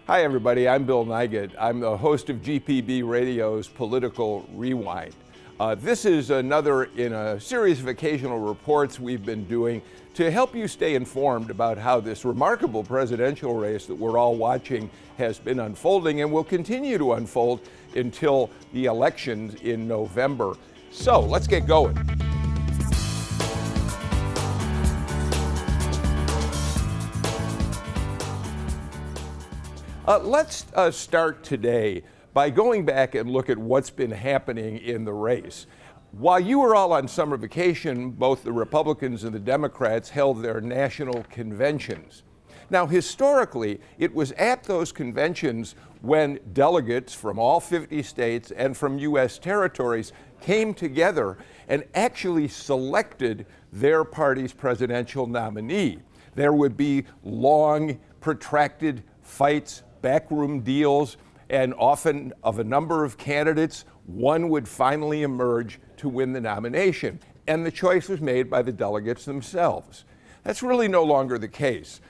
Hi everybody, I'm Bill Nygut. I'm the host of GPB Radio's Political Rewind. This is another in a series of occasional reports we've been doing to help you stay informed about how this remarkable presidential race that we're all watching has been unfolding and will continue to unfold until the elections in November. So let's get going. Let's start today by going back and look at what's been happening in the race. While you were all on summer vacation, both the Republicans and the Democrats held their national conventions. Now, historically, it was at those conventions when delegates from all 50 states and from U.S. territories came together and actually selected their party's presidential nominee. There would be long, protracted fights, backroom deals, and often of a number of candidates, one would finally emerge to win the nomination. And the choice was made by the delegates themselves. That's really no longer the case.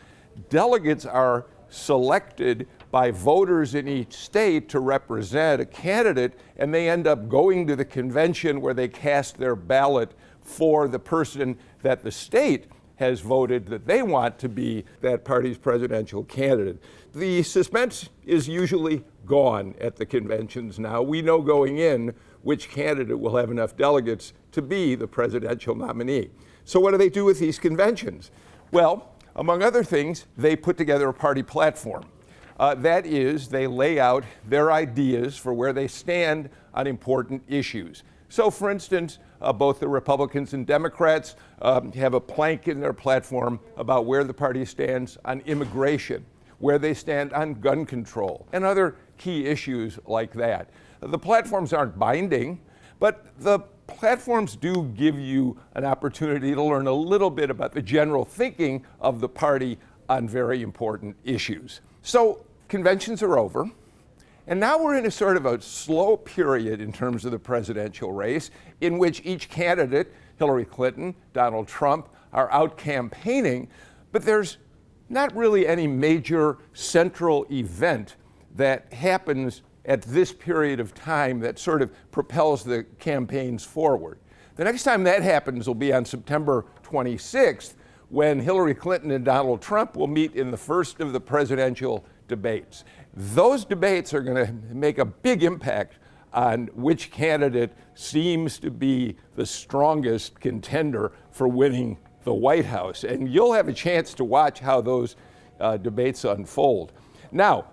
Delegates are selected by voters in each state to represent a candidate, and they end up going to the convention where they cast their ballot for the person that the state has voted that they want to be that party's presidential candidate. The suspense is usually gone at the conventions now. We know going in which candidate will have enough delegates to be the presidential nominee. So what do they do with these conventions? Well, among other things, they put together a party platform. That is, they lay out their ideas for where they stand on important issues. So, for instance, both the Republicans and Democrats have a plank in their platform about where the party stands on immigration, where they stand on gun control, and other key issues like that. The platforms aren't binding, but the platforms do give you an opportunity to learn a little bit about the general thinking of the party on very important issues. So, conventions are over. And now we're in a sort of a slow period in terms of the presidential race in which each candidate, Hillary Clinton, Donald Trump, are out campaigning, but there's not really any major central event that happens at this period of time that sort of propels the campaigns forward. The next time that happens will be on September 26th, when Hillary Clinton and Donald Trump will meet in the first of the presidential debates. Those debates are going to make a big impact on which candidate seems to be the strongest contender for winning the White House. And you'll have a chance to watch how those debates unfold. Now,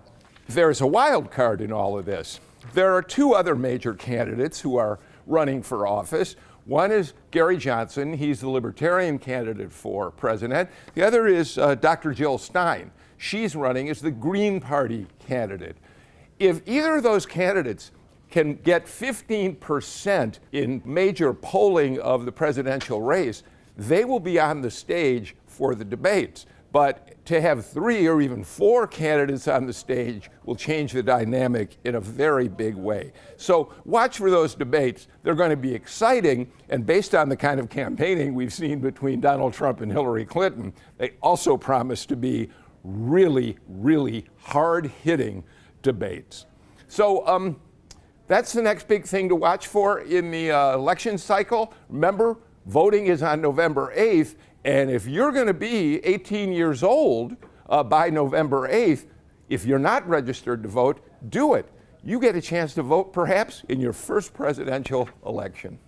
there's a wild card in all of this. There are two other major candidates who are running for office. One is Gary Johnson. He's the Libertarian candidate for president. The other is Dr. Jill Stein. She's running as the Green Party candidate. If either of those candidates can get 15% in major polling of the presidential race, they will be on the stage for the debates. But to have 3 or even 4 candidates on the stage will change the dynamic in a very big way. So watch for those debates. They're going to be exciting, and based on the kind of campaigning we've seen between Donald Trump and Hillary Clinton, they also promise to be really, really hard-hitting debates. So that's the next big thing to watch for in the election cycle. Remember, voting is on November 8th, and if you're going to be 18 years old by November 8th, if you're not registered to vote, do it. You get a chance to vote perhaps in your first presidential election.